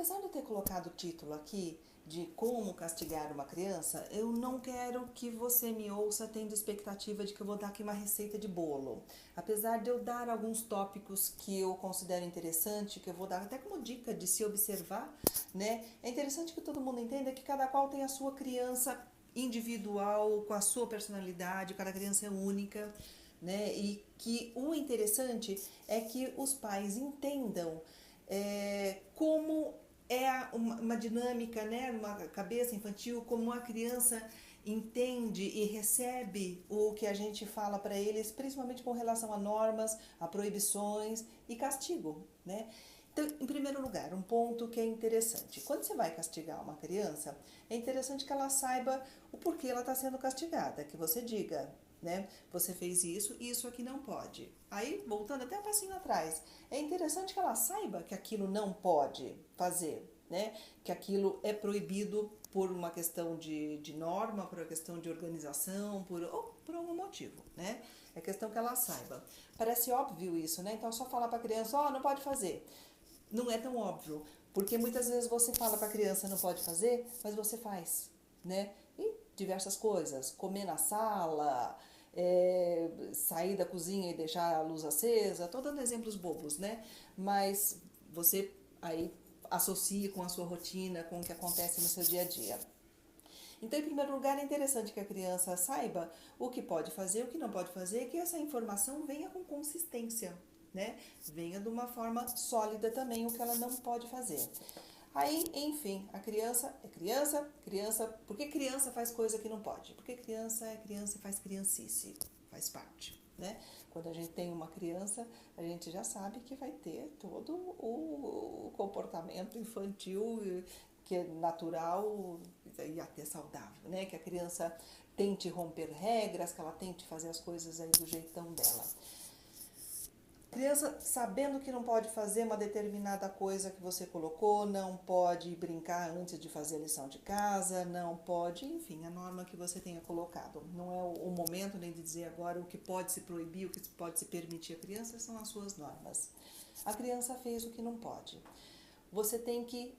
apesar de eu ter colocado o título aqui de como castigar uma criança, eu não quero que você me ouça tendo expectativa de que eu vou dar aqui uma receita de bolo. Apesar de eu dar alguns tópicos que eu considero interessante, que eu vou dar até como dica de se observar, né? É interessante que todo mundo entenda que cada qual tem a sua criança individual, com a sua personalidade, cada criança é única, né? E que o interessante é que os pais entendam como é uma dinâmica, né, uma cabeça infantil, como a criança entende e recebe o que a gente fala para eles, principalmente com relação a normas, a proibições e castigo, né? Então, em primeiro lugar, um ponto que é interessante. Quando você vai castigar uma criança, é interessante que ela saiba o porquê ela está sendo castigada, que você diga, né? Você fez isso e isso aqui não pode. Aí, voltando até um passinho atrás, é interessante que ela saiba que aquilo não pode fazer, né? Que aquilo é proibido por uma questão de norma, por uma questão de organização, ou por algum motivo, né? É questão que ela saiba. Parece óbvio isso, né? Então, só falar para a criança, ó, não pode fazer. Não é tão óbvio, porque muitas vezes você fala para a criança não pode fazer, mas você faz, né? E diversas coisas, comer na sala, sair da cozinha e deixar a luz acesa, estou dando exemplos bobos, né? Mas você aí associa com a sua rotina, com o que acontece no seu dia a dia. Então, em primeiro lugar, é interessante que a criança saiba o que pode fazer, o que não pode fazer, e que essa informação venha com consistência, né? Venha de uma forma sólida também o que ela não pode fazer. Aí, enfim, a criança é criança, criança... Por que criança faz coisa que não pode? Porque criança é criança e faz criancice, faz parte, né? Quando a gente tem uma criança, a gente já sabe que vai ter todo o comportamento infantil que é natural e até saudável, né? Que a criança tente romper regras, que ela tente fazer as coisas aí do jeitão dela. Criança sabendo que não pode fazer uma determinada coisa que você colocou, não pode brincar antes de fazer a lição de casa, não pode, enfim, a norma que você tenha colocado. Não é o momento nem de dizer agora o que pode se proibir, o que pode se permitir à criança, são as suas normas. A criança fez o que não pode. Você tem que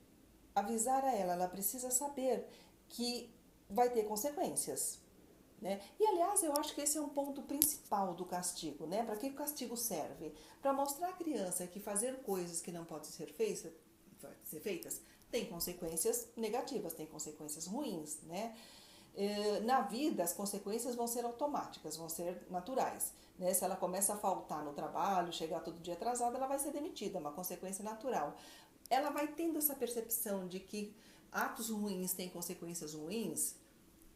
avisar a ela precisa saber que vai ter consequências. Né? E aliás, eu acho que esse é um ponto principal do castigo, né? Para que o castigo serve? Para mostrar à criança que fazer coisas que não podem ser feitas tem consequências negativas, tem consequências ruins, né? Na vida, as consequências vão ser automáticas, vão ser naturais. Né? Se ela começa a faltar no trabalho, chegar todo dia atrasada, ela vai ser demitida, é uma consequência natural. Ela vai tendo essa percepção de que atos ruins têm consequências ruins.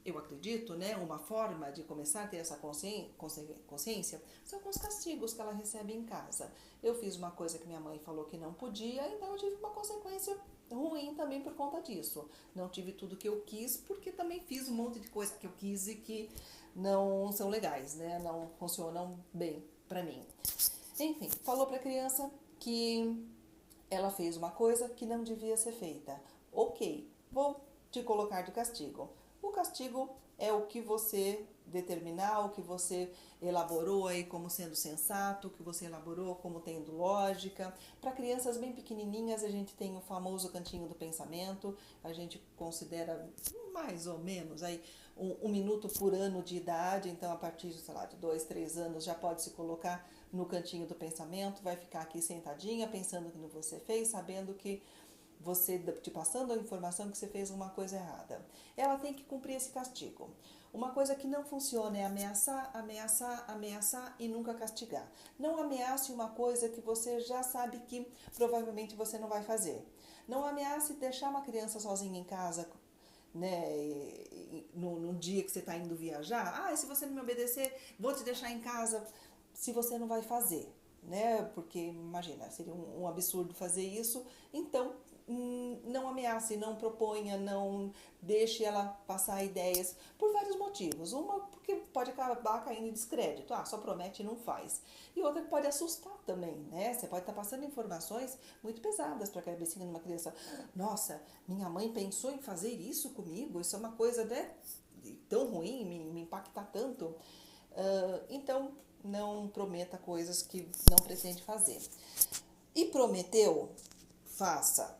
Eu acredito, né, uma forma de começar a ter essa consciência são com os castigos que ela recebe em casa. Eu fiz uma coisa que minha mãe falou que não podia, então eu tive uma consequência ruim também por conta disso. Não tive tudo que eu quis, porque também fiz um monte de coisa que eu quis e que não são legais, né, não funcionam bem pra mim. Enfim, falou pra criança que ela fez uma coisa que não devia ser feita. Ok, vou te colocar de castigo. O castigo é o que você determinar, o que você elaborou aí como sendo sensato, o que você elaborou como tendo lógica. Para crianças bem pequenininhas, a gente tem o famoso cantinho do pensamento, a gente considera mais ou menos aí um minuto por ano de idade, então a partir, sei lá, de 2, 3 anos já pode se colocar no cantinho do pensamento, vai ficar aqui sentadinha pensando no que você fez, sabendo que você te passando a informação que você fez uma coisa errada. Ela tem que cumprir esse castigo. Uma coisa que não funciona é ameaçar, ameaçar, ameaçar e nunca castigar. Não ameace uma coisa que você já sabe que provavelmente você não vai fazer. Não ameace deixar uma criança sozinha em casa, né, no dia que você está indo viajar. Ah, se você não me obedecer, vou te deixar em casa, se você não vai fazer, né? Porque imagina, seria um absurdo fazer isso. Então não ameace, não proponha, não deixe ela passar ideias por vários motivos. Uma, porque pode acabar caindo em descrédito, só promete e não faz. E outra que pode assustar também, né? Você pode estar passando informações muito pesadas para a cabecinha de uma criança. Nossa, minha mãe pensou em fazer isso comigo? Isso é uma coisa, né, tão ruim, me impacta tanto. Então, não prometa coisas que não pretende fazer. E prometeu, faça.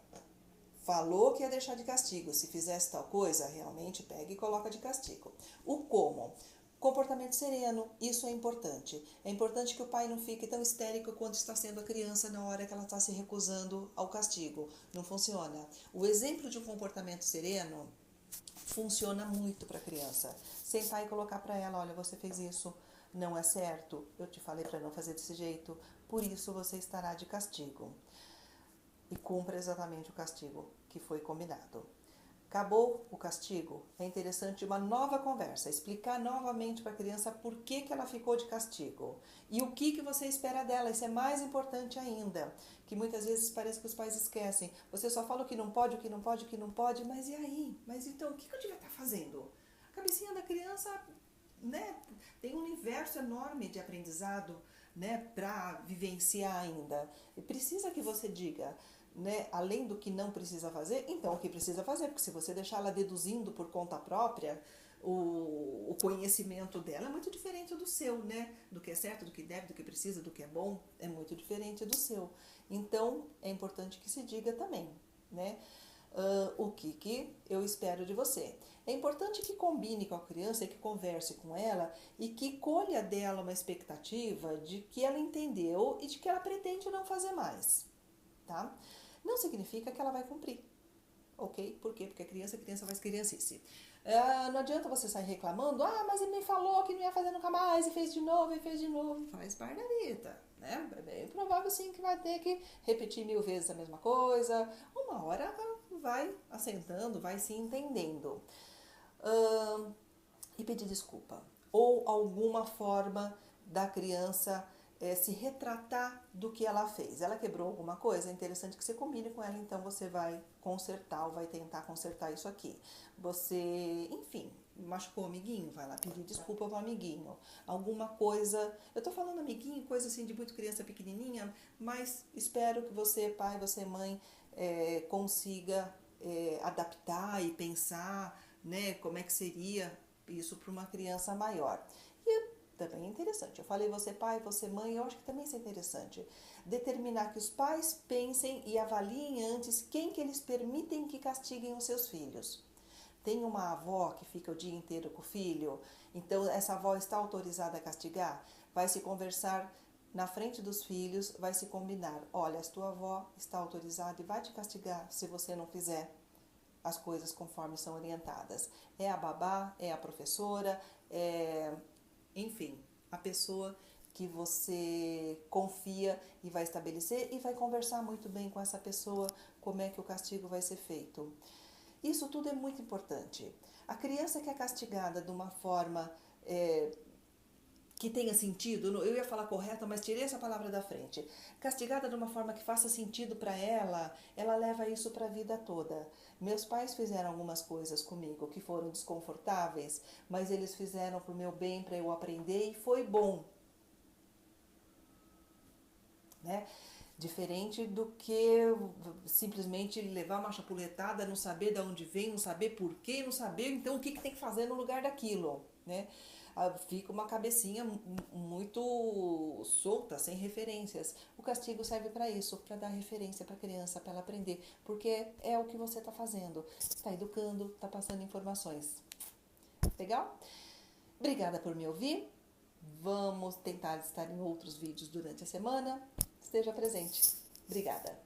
falou que ia deixar de castigo. Se fizesse tal coisa, realmente pega e coloca de castigo. O como? Comportamento sereno, isso é importante. É importante que o pai não fique tão histérico quanto está sendo a criança na hora que ela está se recusando ao castigo. Não funciona. O exemplo de um comportamento sereno funciona muito para a criança. Sentar e colocar para ela, olha, você fez isso, não é certo, eu te falei para não fazer desse jeito, por isso você estará de castigo. E cumpra exatamente o castigo que foi combinado. Acabou o castigo, é interessante uma nova conversa, explicar novamente para a criança por que ela ficou de castigo e o que você espera dela. Isso é mais importante ainda, que muitas vezes parece que os pais esquecem. Você só fala o que não pode, o que não pode, o que não pode, mas e aí? Mas então, o que eu devia estar fazendo? A cabecinha da criança, né, tem um universo enorme de aprendizado, né, para vivenciar ainda. E precisa que você diga, né, além do que não precisa fazer, então o que precisa fazer, porque se você deixar ela deduzindo por conta própria, o conhecimento dela é muito diferente do seu, né? Do que é certo, do que deve, do que precisa, do que é bom, é muito diferente do seu. Então, é importante que se diga também, né? O que eu espero de você. É importante que combine com a criança e que converse com ela e que colha dela uma expectativa de que ela entendeu e de que ela pretende não fazer mais, tá? Não significa que ela vai cumprir, ok? Por quê? Porque a criança faz criancice. Não adianta você sair reclamando, mas ele me falou que não ia fazer nunca mais e fez de novo, faz parte da vida, né? É bem provável sim que vai ter que repetir 1000 vezes a mesma coisa, uma hora vai assentando, vai se entendendo. E pedir desculpa, ou alguma forma da criança se retratar do que ela fez. Ela quebrou alguma coisa, é interessante que você combine com ela, então você vai consertar ou vai tentar consertar isso aqui. Você, enfim, machucou o amiguinho, vai lá pedir desculpa pro amiguinho. Alguma coisa, eu tô falando amiguinho, coisa assim de muito criança pequenininha, mas espero que você, pai, você, mãe, consiga adaptar e pensar, né, como é que seria isso para uma criança maior. E também é interessante, eu falei você pai, você mãe, eu acho que também isso é interessante. Determinar que os pais pensem e avaliem antes quem que eles permitem que castiguem os seus filhos. Tem uma avó que fica o dia inteiro com o filho, então essa avó está autorizada a castigar? Vai se conversar na frente dos filhos, vai se combinar. Olha, a tua avó está autorizada e vai te castigar se você não fizer as coisas conforme são orientadas. É a babá, é a professora, enfim, a pessoa que você confia e vai estabelecer e vai conversar muito bem com essa pessoa como é que o castigo vai ser feito. Isso tudo é muito importante. A criança que é castigada de uma forma que tenha sentido, eu ia falar correta, mas tirei essa palavra da frente. Castigada de uma forma que faça sentido para ela, ela leva isso para a vida toda. Meus pais fizeram algumas coisas comigo que foram desconfortáveis, mas eles fizeram para o meu bem, para eu aprender e foi bom, né? Diferente do que simplesmente levar uma chapuletada, não saber de onde vem, não saber porquê, não saber então o que tem que fazer no lugar daquilo, né? Fica uma cabecinha muito solta, sem referências. O castigo serve para isso, para dar referência para a criança, para ela aprender, porque é o que você está fazendo, está educando, está passando informações. Legal? Obrigada por me ouvir. Vamos tentar estar em outros vídeos durante a semana. Esteja presente. Obrigada.